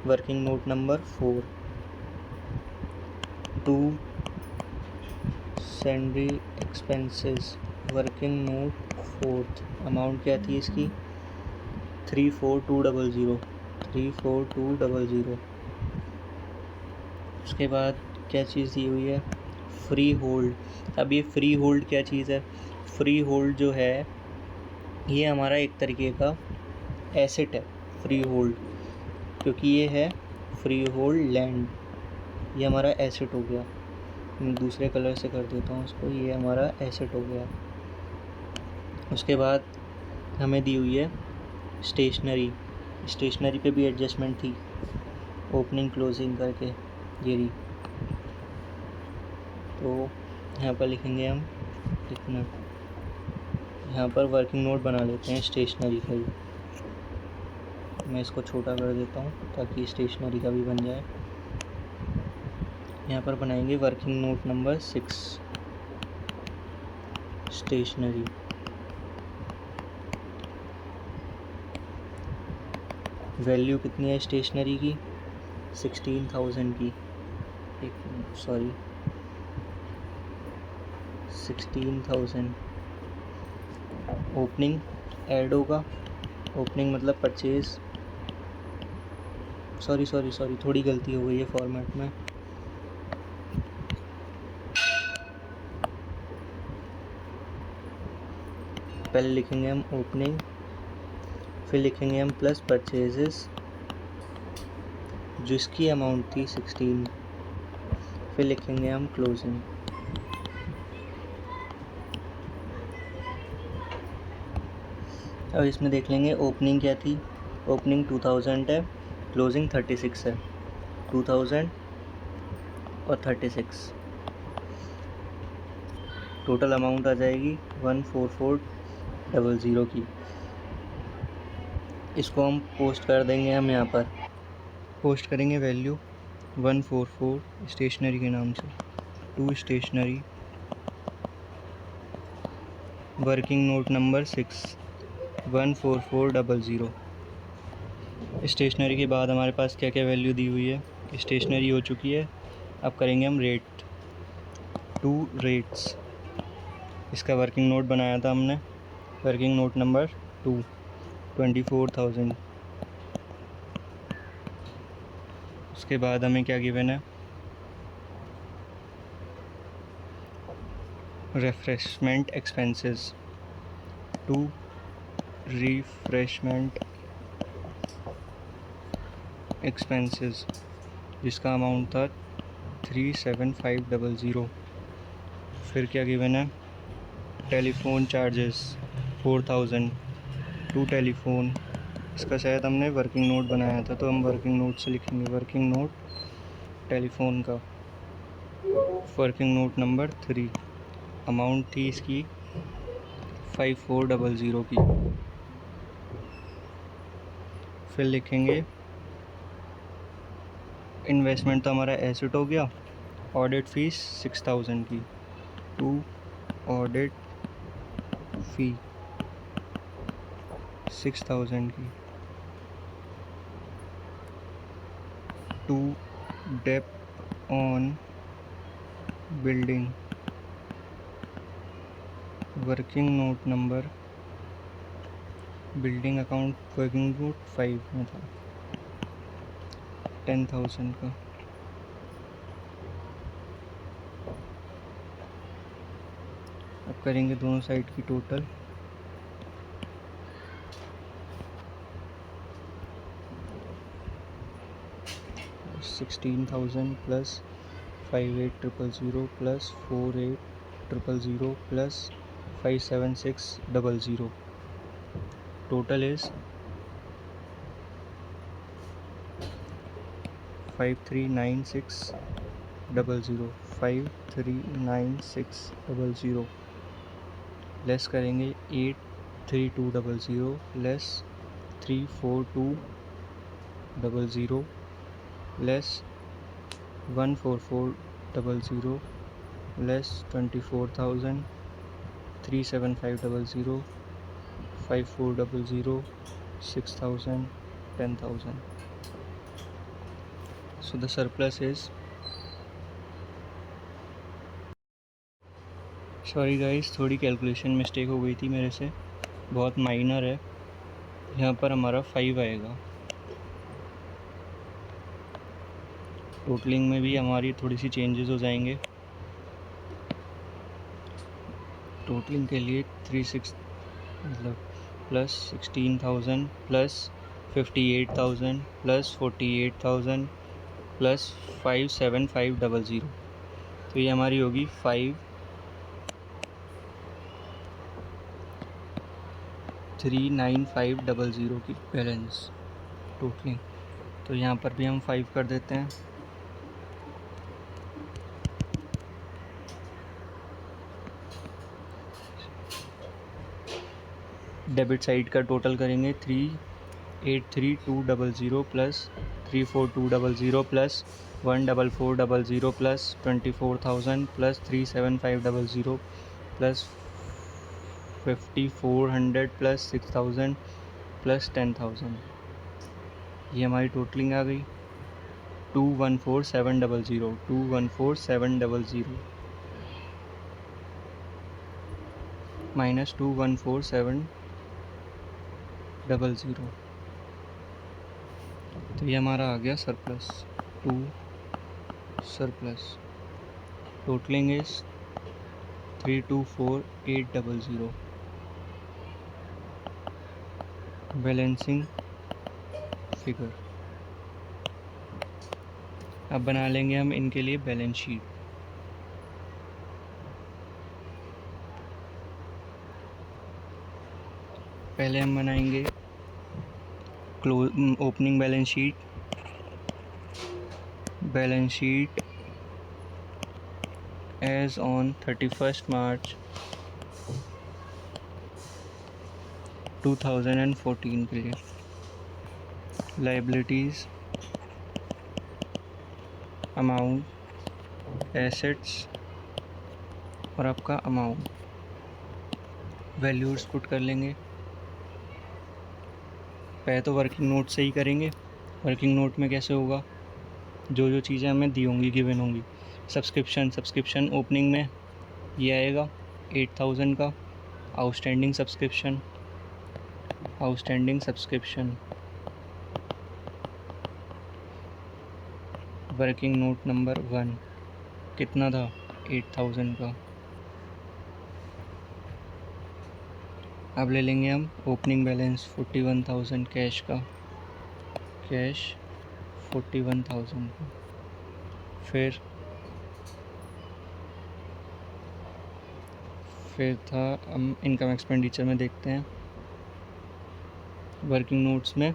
working note number 4, 2 Sandy expenses working note 4, amount क्या थी इसकी 34200। उसके बाद क्या चीज़ दी हुई है, फ्री होल्ड। अब ये फ्री होल्ड क्या चीज़ है, फ्री होल्ड जो है ये हमारा एक तरीके का एसेट है, फ्री होल्ड, क्योंकि ये है फ्री होल्ड लैंड, ये हमारा एसेट हो गया। मैं दूसरे कलर से कर देता हूँ इसको, ये हमारा एसेट हो गया। उसके बाद हमें दी हुई है स्टेशनरी। स्टेशनरी पे भी एडजस्टमेंट थी, ओपनिंग क्लोजिंग करके ये रही। तो यहाँ पर लिखेंगे हम कितना, यहाँ पर वर्किंग नोट बना लेते हैं स्टेशनरी का ही। मैं इसको छोटा कर देता हूँ ताकि स्टेशनरी का भी बन जाए। यहाँ पर बनाएंगे working note number 6 stationery. Value कितनी है स्टेशनरी की, 16,000 की, 16,000। ओपनिंग ऐड होगा, ओपनिंग मतलब परचेज, सॉरी थोड़ी गलती हो गई है फॉर्मेट में। पहले लिखेंगे हम ओपनिंग, फिर लिखेंगे हम प्लस परचेजेस जिसकी अमाउंट थी 16, फिर लिखेंगे हम क्लोजिंग। अब इसमें देख लेंगे ओपनिंग क्या थी। ओपनिंग 2000 है, क्लोजिंग 36 है। 2000 और 36, टोटल अमाउंट आ जाएगी 14400 की। इसको हम पोस्ट कर देंगे, हम यहाँ पर पोस्ट करेंगे वैल्यू 144 स्टेशनरी के नाम से, to stationery, working note number 6 14400। Stationery के बाद हमारे पास क्या क्या वैल्यू दी हुई है। स्टेशनरी हो चुकी है। अब करेंगे हम रेट, 2 रेट्स। इसका वर्किंग नोट बनाया था हमने, वर्किंग नोट नंबर 2 24,000। उसके बाद हमें क्या गिवन है, रिफ्रेशमेंट एक्सपेंसेस, 2 रिफ्रेशमेंट एक्सपेंसेस, जिसका अमाउंट था 37500। फिर क्या गिवन है, टेलीफोन चार्जेस 4000, 2 टेलीफोन। इसका शायद हमने वर्किंग नोट बनाया था, तो हम वर्किंग नोट से लिखेंगे, वर्किंग नोट टेलीफोन का, वर्किंग नोट नंबर 3। अमाउंट थी इसकी 5400 की। फिर लिखेंगे इन्वेस्टमेंट, तो हमारा एसेट हो गया। ऑडिट फीस 6000 की, 2 ऑडिट फी 6000 की, 2 डेप्ट on building, working note number, building account working note 5 में था, 10,000 का। अब करेंगे दोनों साइड की total, 16,000 plus 58,000 plus 48,000 plus 57600, total is 539600, 539600 less करेंगे 83200 less 34200 less 14400 less 24,000, 37500, 5400, 6000, 10,000. So the surplus is, sorry guys, थोड़ी कैलकुलेशन मिस्टेक हो गई थी मेरे से, बहुत माइनर है। यहाँ पर हमारा 5 आएगा। टोटलिंग में भी हमारी थोड़ी सी चेंजेस हो जाएंगे। टोटलिंग के लिए 36 मतलब प्लस 16,000 प्लस 58,000 प्लस 48,000 प्लस 57500, तो ये हमारी होगी 539,500 की बैलेंस टोटलिंग। तो यहाँ पर भी हम 5 कर देते हैं। डेबिट साइड का टोटल करेंगे 383,200 plus 34200 plus 14400 plus 24,000 plus 37500 plus 5400 plus 6000 plus 10,000। ये हमारी टोटलिंग आ गई 214,700, 214,700 माइनस 214,700, तो ये हमारा आ गया surplus, 2 surplus. Totalling is 324,800, balancing figure. अब बना लेंगे हम इनके लिए बैलेंस शीट। पहले हम बनाएंगे opening balance sheet as on 31st March 2014 के लिए। लाइबिलिटीज़, अमाउंट, एसेट्स और आपका अमाउंट, वैल्यूज़ पुट कर लेंगे। पहले तो वर्किंग नोट से ही करेंगे। वर्किंग नोट में कैसे होगा, जो जो चीज़ें हमें दी होंगी, गिवन होंगी। सब्सक्रिप्शन ओपनिंग में ये आएगा 8000 का। Outstanding subscription working note number 1 कितना था, 8000 का। अब ले लेंगे हम ओपनिंग बैलेंस 41,000 कैश का, कैश 41,000 का। फिर था, हम इनकम एक्सपेंडिचर में देखते हैं। वर्किंग नोट्स में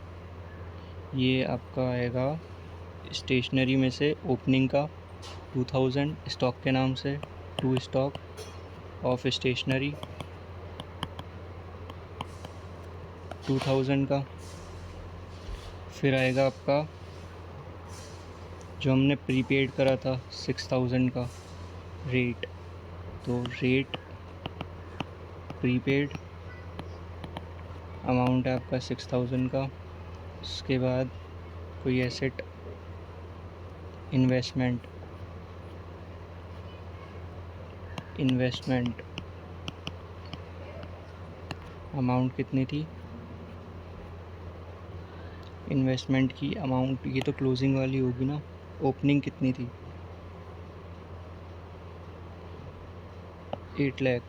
ये आपका आएगा स्टेशनरी में से ओपनिंग का 2000, स्टॉक के नाम से 2 स्टॉक ऑफ स्टेशनरी 2000 का। फिर आएगा आपका जो हमने प्रीपेड करा था 6000 का रेट, तो रेट प्रीपेड अमाउंट है आपका 6000 का। उसके बाद कोई एसेट इन्वेस्टमेंट अमाउंट कितनी थी, इन्वेस्टमेंट की अमाउंट, ये तो क्लोजिंग वाली होगी ना। ओपनिंग कितनी थी, 8 लाख।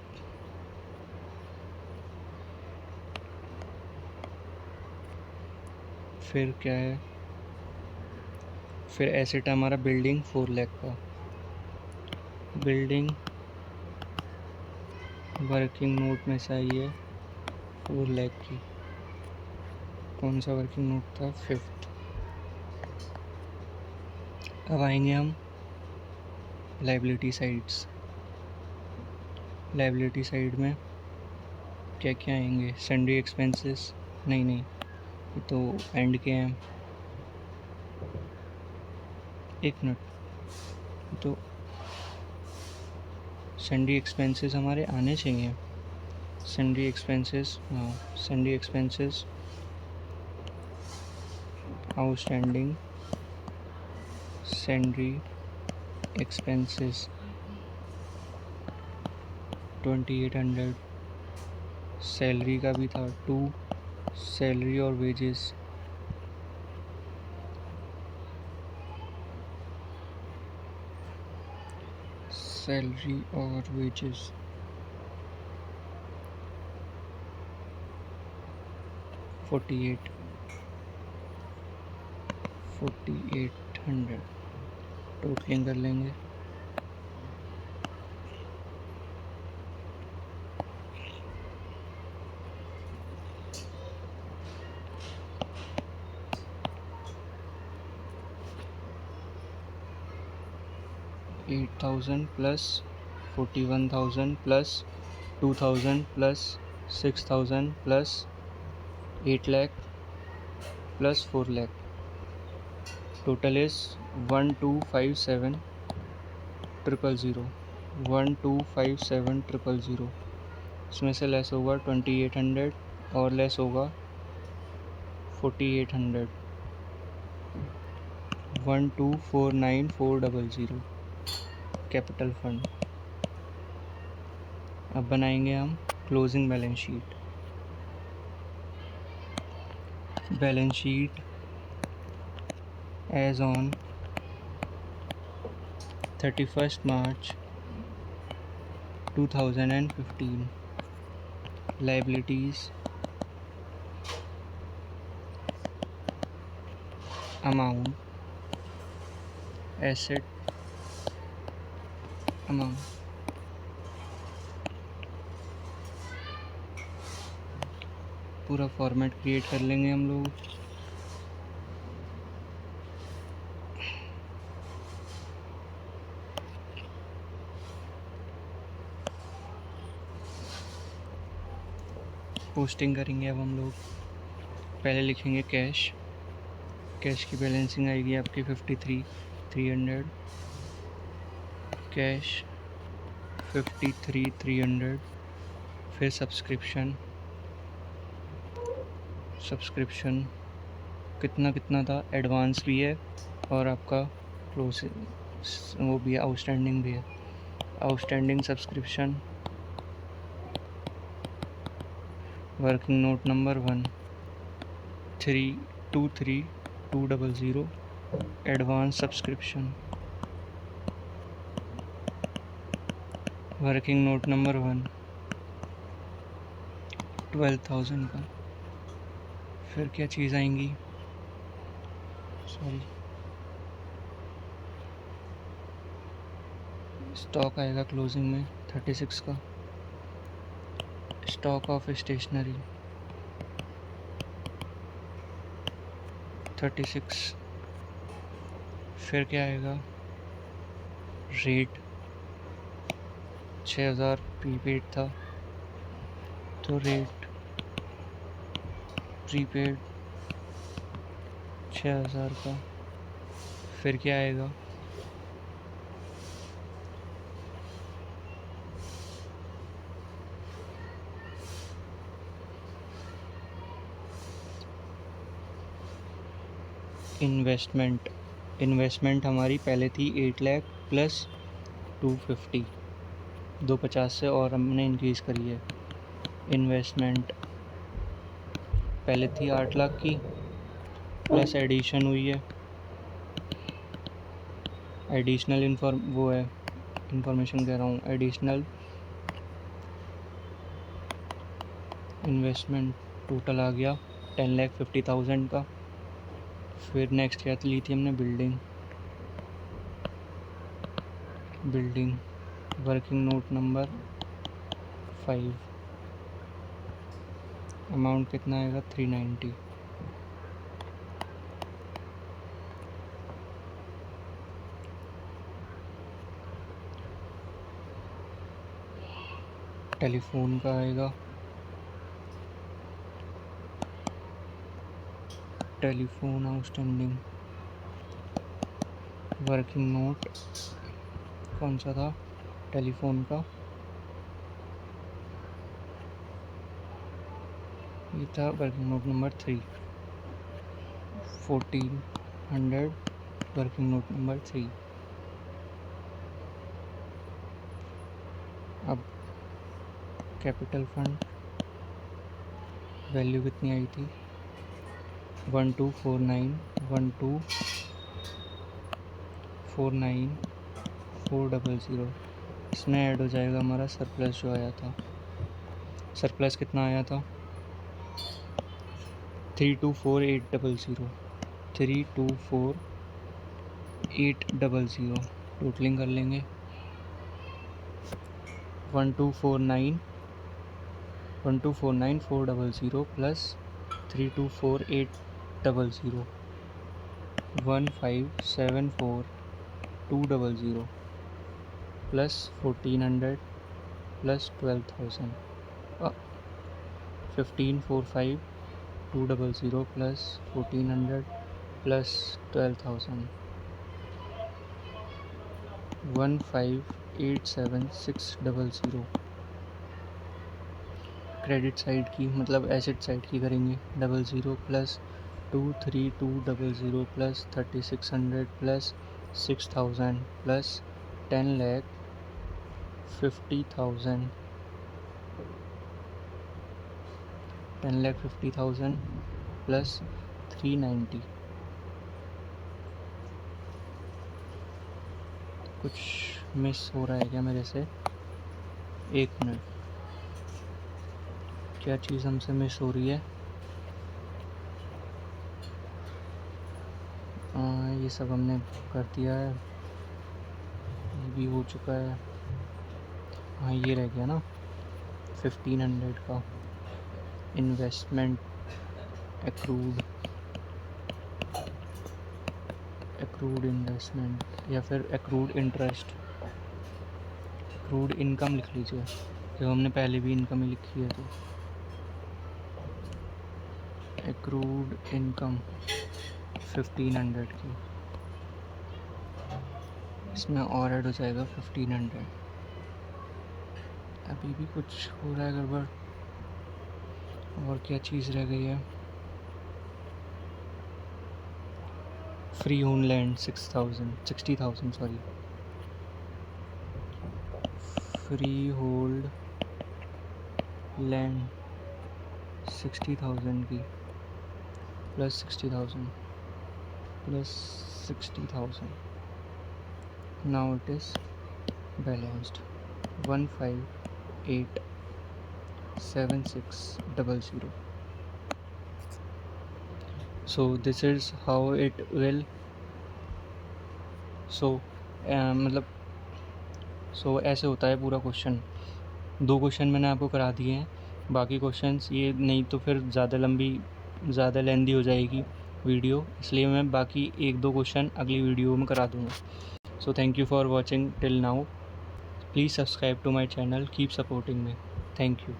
फिर क्या है, फिर एसेट हमारा बिल्डिंग 4 लाख का। बिल्डिंग वर्किंग नोट में से आई है 4 लाख की। कौन सा वर्किंग नोट था, 5th। अब आएंगे हम लाइबिलिटी साइड में क्या क्या आएंगे, सन्ड्री एक्सपेंसेस, नहीं ये तो एंड के हैं। एक मिनट, तो सन्ड्री एक्सपेंसेस हमारे आने चाहिए। सन्ड्री एक्सपेंसेस, हाँ, sundry expenses outstanding sundry expenses 2800। Salary का भी था 2, सैलरी और वेजेस सैलरी और वेजेस 4800 टोटलिंग कर लेंगे। $8,000 plus 41,000 plus 2,000 plus 6,000 plus 8 lakh plus 4 lakh, total is 1,257,000। 1,257,000 इसमें से लेस होगा 2,800 और लेस होगा 4,800, 1,249,400 कैपिटल फंड। अब बनाएंगे हम closing balance sheet as on 31st March 2015। Liabilities, amount, asset amount, पूरा फॉर्मेट क्रिएट कर लेंगे हम लोग। पोस्टिंग करेंगे अब हम लोग। पहले लिखेंगे कैश, कैश की बैलेंसिंग आएगी आपकी 53,300, कैश 53,300। फिर सब्सक्रिप्शन, सब्सक्रिप्शन कितना कितना था, एडवांस भी है और आपका क्लोज वो भी है, आउटस्टैंडिंग भी है। Outstanding subscription, working note number 1323200, advance subscription, working note number 12,000 का। फिर क्या चीज़ आएंगी, सॉरी, स्टॉक आएगा क्लोजिंग में 36 का, स्टॉक ऑफ स्टेशनरी 36। फिर क्या आएगा, रेट 6,000 प्रीपेड था तो रेट प्रीपेड 6,000 का। फिर क्या आएगा, इन्वेस्टमेंट, इन्वेस्टमेंट हमारी पहले थी 8 लाख प्लस 250, 250 से और हमने इंक्रीज़ करी है। इन्वेस्टमेंट पहले थी 8 लाख की, प्लस एडिशन हुई है, एडिशनल इंफॉर्मेशन कह रहा हूँ, एडिशनल इन्वेस्टमेंट टोटल आ गया 10,50,000 का। फिर नेक्स्ट क्या ली थी हमने, building, building working note number 5, amount कितना आएगा 390। टेलीफोन का आएगा, टेलीफोन आउटस्टैंडिंग, वर्किंग नोट कौन सा था, टेलीफोन का ये था, working note number 3, 1400, working note number 3। अब कैपिटल फंड वैल्यू कितनी आई थी, 1249,400, इसमें ऐड हो जाएगा हमारा सरप्लस जो आया था। सरप्लस कितना आया था, 324,800, 324,800, टोटलिंग कर लेंगे 1249,400 plus 324,800, 1574,200 plus 1,400 plus 12,000, 1545,200 plus 1,400 plus 12,000, 1587,600। Credit side की मतलब एसेट साइड की करेंगे, 00 plus 23,200 plus 3,600 plus 6,000 plus 10,50,000, 10,50,000 plus 390। कुछ मिस हो रहा है क्या मेरे से, एक मिनट, क्या चीज़ हमसे मिस हो रही है, ये सब हमने कर दिया है। अभी हो चुका है, हाँ ये रह गया ना 1500 का इन्वेस्टमेंट एक्रूड इन्वेस्टमेंट या फिर एक्रूड इंटरेस्ट, एक्रूड इनकम लिख लीजिए, जो हमने पहले भी इनकम ही लिखी है। तो एक्रूड इनकम 1500 की, इसमें और ऐड हो जाएगा 1500। अभी भी कुछ हो रहा है गड़बड़, और क्या चीज़ रह गई है। Free home land 60,000 sorry, free hold land 60,000 की plus 60,000 now it is balanced 1587600। so this is how it will मतलब ऐसे होता है पूरा क्वेश्चन। 2 क्वेश्चन मैंने आपको करा दिए हैं, बाकी क्वेश्चंस ये नहीं तो फिर ज़्यादा लेंदी हो जाएगी वीडियो, इसलिए मैं बाकी 1-2 क्वेश्चन अगली वीडियो में करा दूँगा। So thank you for watching till now, please subscribe to my channel, keep supporting me, thank you.